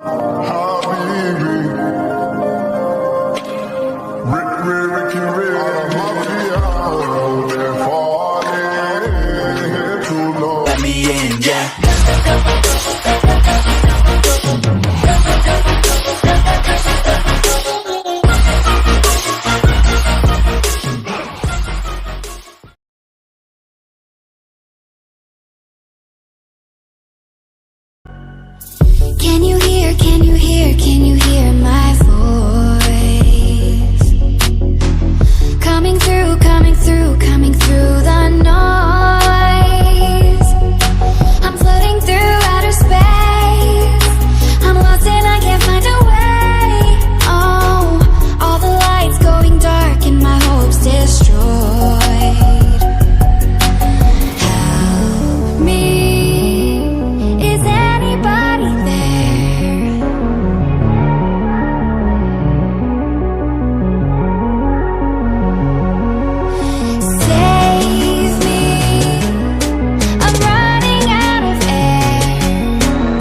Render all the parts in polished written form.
Let me in, yeah. Can you hear, can you hear, can you hear my voice? Coming through, coming through, coming through the noise. I'm floating through outer space. I'm lost and I can't find a way. Oh, all the lights going dark and my hopes destroyed. Help me. Is anybody there? Save me. I'm running out of air.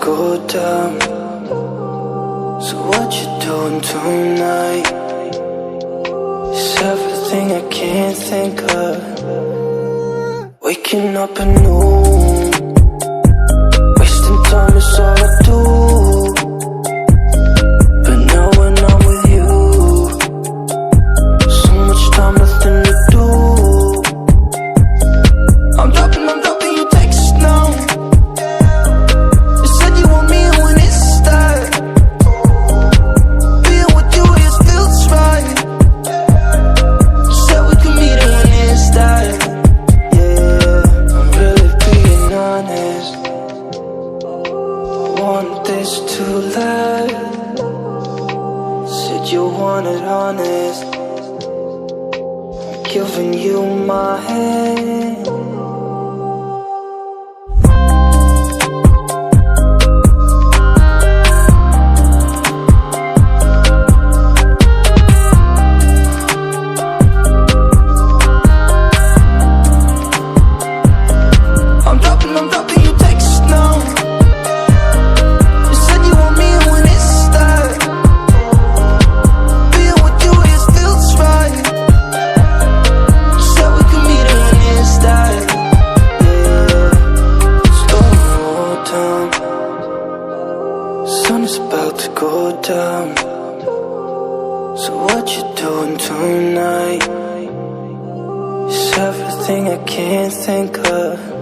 go down. So what you doing tonight? It's everything I can't think of. Waking up anew, wasting time is all I do. But now when I'm with you, so much time, nothing to do. I'm dropping your text now. You said you want me when it starts. Being with you, it feels right. You said we could meet it when it starts. Yeah, I'm really being honest. I want this to last. Said you wanted honest. I'm giving you my hand. I'm dropping your text now. You said you want me when it starts. Being with you, it feels right. You said we could meet it when it starts. Yeah, slow down. Sun is about to go down. So what you doing tonight? It's everything I can't think of.